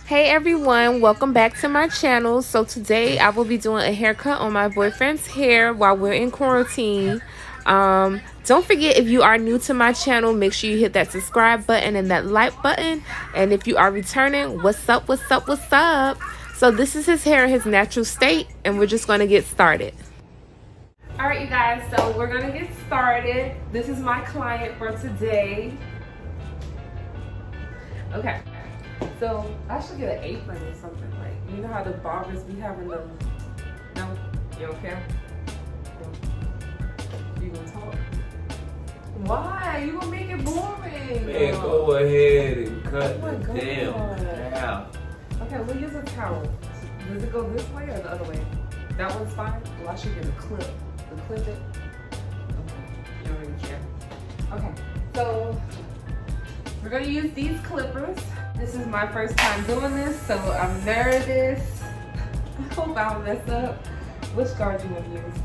Hey everyone, welcome back to my channel. So today I will be doing a haircut on my boyfriend's hair while we're in quarantine. Don't forget, if you are new to my channel, make sure you hit that subscribe button and that like button. And if you are returning, what's up, what's up, what's up? So this is his hair in his natural state, and we're just going to get started. Alright you guys, so we're going to get started. This is my client for today. Okay. So I should get an apron or something, like, you know how the barbers be having the, no, you don't care? No. You gonna talk? Why? You gonna make it boring? Man, go ahead and cut the damn towel. Okay, we'll use a towel. Does it go this way or the other way? That one's fine? Well, I should get a clip. The clip it? Okay, you don't really care. Okay, so we're gonna use these clippers. This is my first time doing this, so I'm nervous. I hope I don't mess up. Which guard you want to use?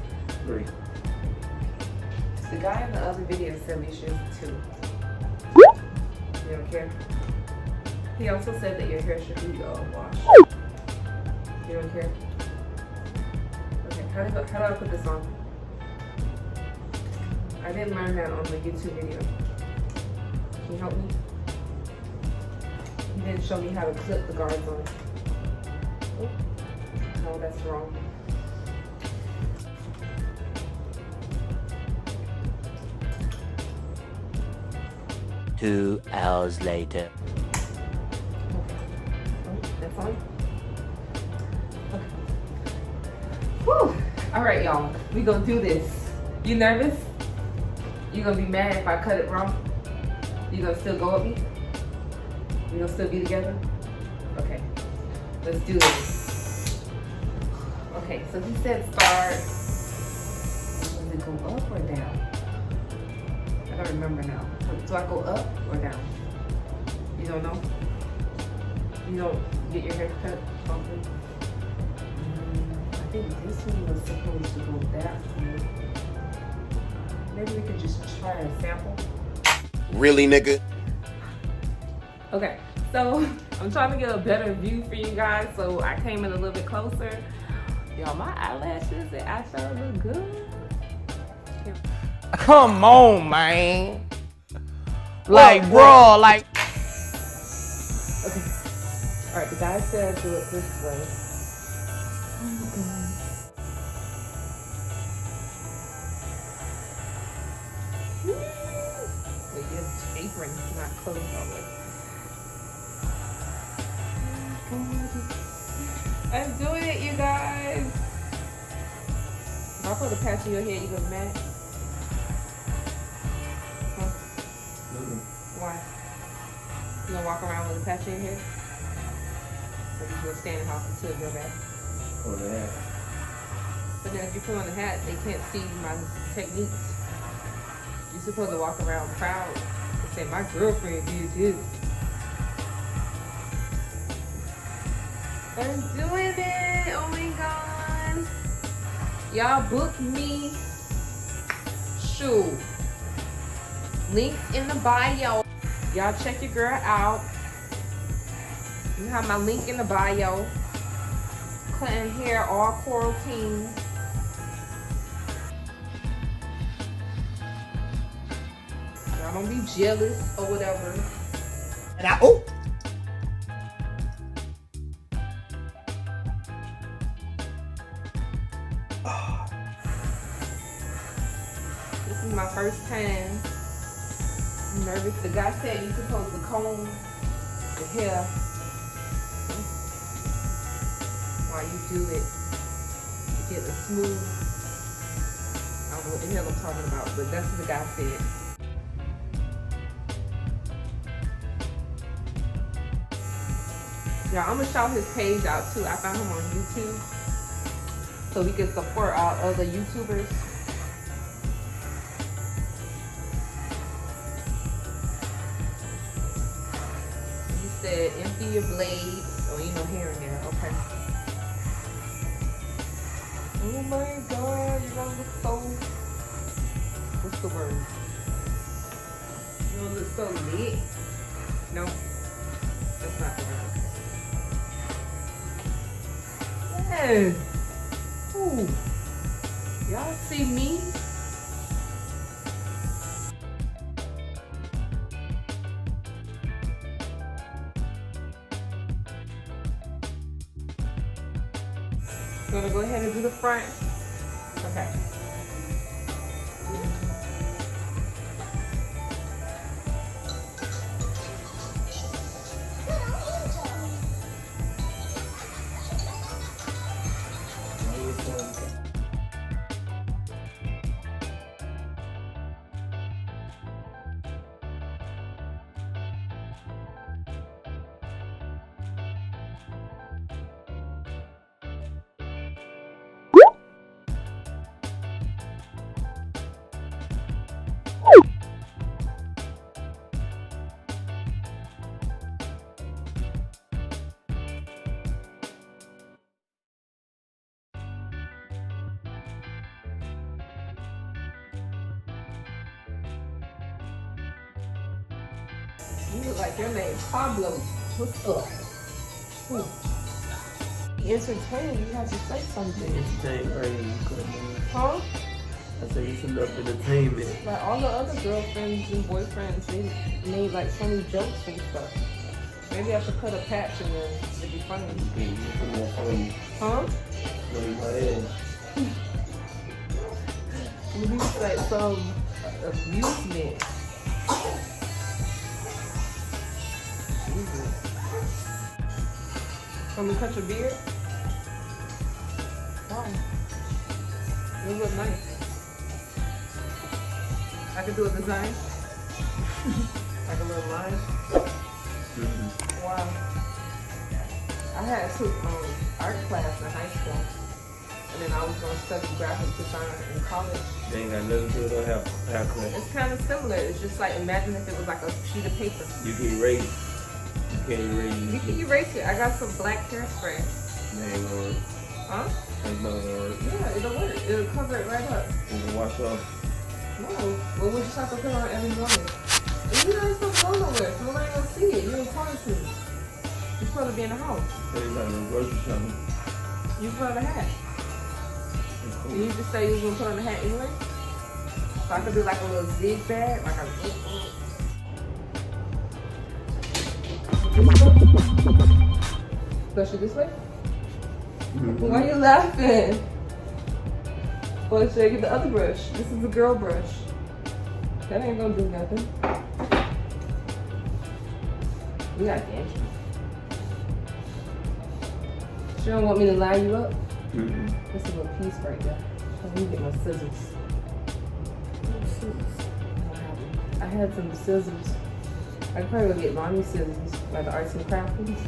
3. The guy in the other video said we should use 2. You don't care? He also said that your hair should be washed. You don't care? Okay, how do I put this on? I didn't learn that on the YouTube video. Can you help me? He didn't show me how to clip the guards on. Oh, no, that's wrong. Two hours later. Okay. Oh, that's on? Okay. Whew. Alright, y'all. We gonna do this. You nervous? You gonna be mad if I cut it wrong? You gonna still go with me? We gonna still be together? Okay, let's do this. Okay, so he said start. Does it go up or down? I don't remember now. Do I go up or down? You don't know? You don't get your hair cut often? I think this one was supposed to go that way. Maybe we could just try a sample. Really, nigga? Okay, so I'm trying to get a better view for you guys, so I came in a little bit closer. Y'all, my eyelashes and eyeshadow look good. Come on, man. Like, bro, like. Okay. All right, the guy said do it this way. Wait, this apron's not closed all the way. I'm doing it, you guys. If I put a patch in your head, you gonna be mad? Huh? Why? You gonna walk around with a patch in your head? Or you gonna stand in the house until you're back? Oh, that. But then if you put on the hat, they can't see my techniques. You're supposed to walk around proud and say, my girlfriend did this. I'm doing it. Oh my god. Y'all book me. Shoot. Link in the bio. Y'all check your girl out. You have my link in the bio. Cutting hair all quarantine. Y'all don't be jealous or whatever. And I, oh. This is my first time. I'm nervous. The guy said you're supposed to comb the hair while you do it to get it smooth. I don't know what the hell I'm talking about, but that's what the guy said. Yeah, I'm gonna shout his page out too. I found him on YouTube, so we can support our other YouTubers. said empty your blade. Oh, you know, hair in there. Okay. Oh my God, you're gonna look so. What's the word? You're gonna look so lit. No, that's not the word. Yes. Ooh. Y'all see me? You wanna go ahead and do the front? Okay. You look like your name's Pablo. What's up? Ooh. Entertaining, you have to say something. Huh? I said it's enough entertainment. Like all the other girlfriends and boyfriends, they made like funny jokes and stuff. Maybe I should cut a patch and then it'd be funny. Huh? It's like some amusement. Want me to cut your beard? Wow. You look nice. I could do a design. Like a little line. Wow. I had took art class in high school. And then I was going to study graphic design in college. They ain't got nothing to do with hair class. It's kind of similar. It's just like, imagine if it was like a sheet of paper. You can erase. You can't erase. You can erase it. I got some black hairspray. That ain't gonna work. Huh? That's not gonna work. Yeah, it'll work. It'll cover it right up. You can wash off. No. Well, we just have to put it on every morning. And you know, it's not going nowhere, so nobody gonna see it. You're in quarantine. You're supposed to be in the house. They got no grocery shopping. You put on a hat. Cool. You just say you was gonna put on a hat anyway? So I could do like a little zigzag, like a Brush it this way? Mm-hmm. Why are you laughing? Well, should I get the other brush? This is the girl brush. That ain't gonna do nothing. We got Angie. She don't want me to line you up? Mm-hmm. That's a little piece right there. Let me get my scissors. I had some scissors. I could probably go get mommy scissors, like the arts and crafts ones.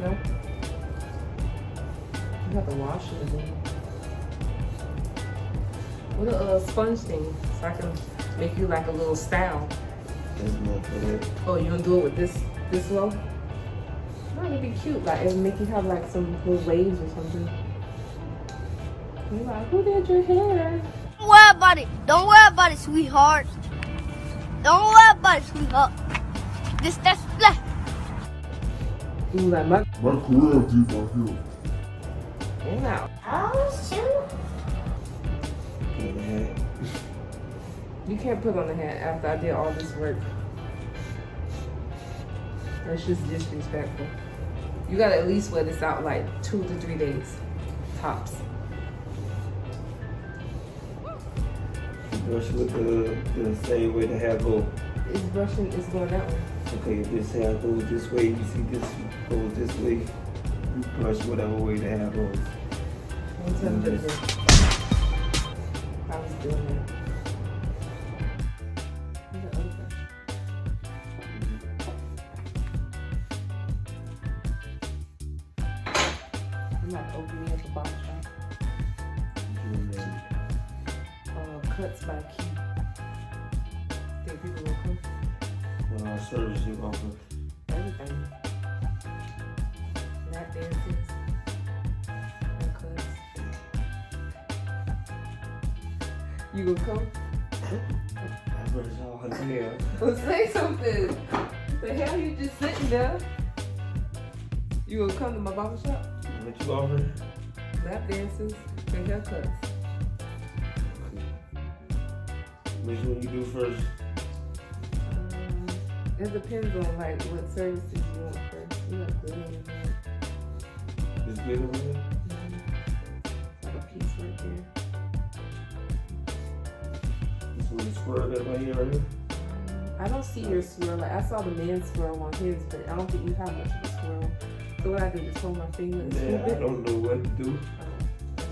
No? You have to wash it again. What a sponge thing, so I can make you like a little style. That's not for that. Oh, you don't do it with this low? No, it'd be cute. Like it'd make you have like some little waves or something. You're like, who did your hair? Don't worry about it. Don't worry about it, sweetheart. Don't worry about it, sweetheart. That's left. Ooh, like my career is on here. ain't out. Oh, shoot. Put the hat. You can't put on the hat after I did all this work. That's just disrespectful. You gotta at least wear this out like 2 to 3 days, tops. Brush with the same way the hair go. It's brushing, it's going that way. Okay, if this hair goes this way, you see this goes this way, you brush whatever way the hair goes. One time Yes. I was doing that. Where's the other brush? I'm like opening up the BoxyCharm. Cuts by Key. Think people will come? What service you offer? That everything. Lap dances, haircuts. You gonna come? I was all there. Well, say something. The hell you just sitting there? You gonna come to my barber shop? What you offering? Lap dances and haircuts. Which one you do first? It depends on like what services you want first. You got glitter in there. This glitter on there? Like a piece right there. This one is square that right here, right here? I don't see your swirl. Like I saw the man's swirl on his, but I don't think you have much of a swirl. So what I do is hold my finger and swoop Yeah, I it. don't know what to do.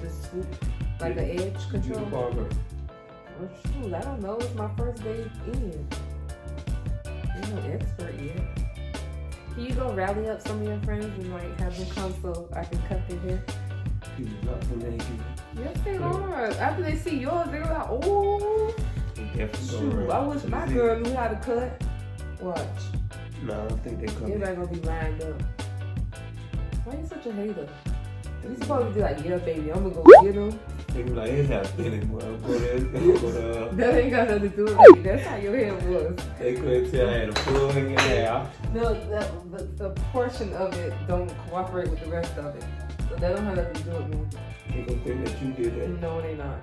Just swoop like an edge You the control. barber. Well, shoot, I don't know. It's my first day in. You're no expert yet. Can you go rally up some of your friends and like have them come so I can cut their hair? People not from that. Yes, they are. After they see yours, they're like, oh. Shoot, I wish my girl knew how to cut. Watch. No, I don't think they come. Everybody gonna be lined up. Why you such a hater? You supposed to be like, yeah, baby, I'm gonna go get them. They be like, it's not fitting, boy. Go there. That ain't got nothing to do with me. That's how your hair was. They couldn't tell I had a full hanging hair. No, the portion of it don't cooperate with the rest of it. So that don't have nothing to do with me. They gonna think that you did that. No, they not.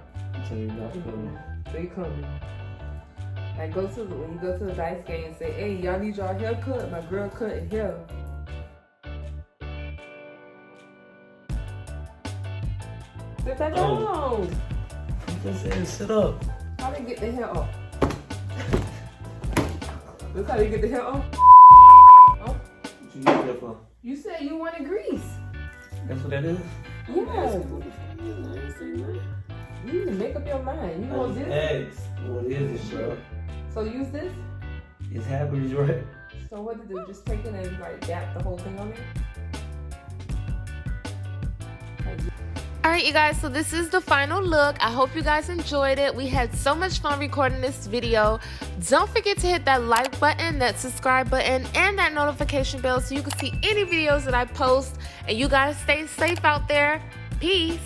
So you're not coming. They coming. Like when you go to the dice game and say, hey, y'all need y'all haircut? My girl cutting hair. Sit back down. You just said sit up. How they get the hair off? That's how they get the hair off? Oh, What you use that for? you said you wanted grease. That's what that is? Yeah. You need to make up your mind. You want this? Eggs. What is it, bro? So use this? It's happens, right? So what did you just take it and like dap the whole thing on it? Alright you guys, so this is the final look. I hope you guys enjoyed it. We had so much fun recording this video. Don't forget to hit that like button, that subscribe button, and that notification bell so you can see any videos that I post. And you guys stay safe out there. Peace.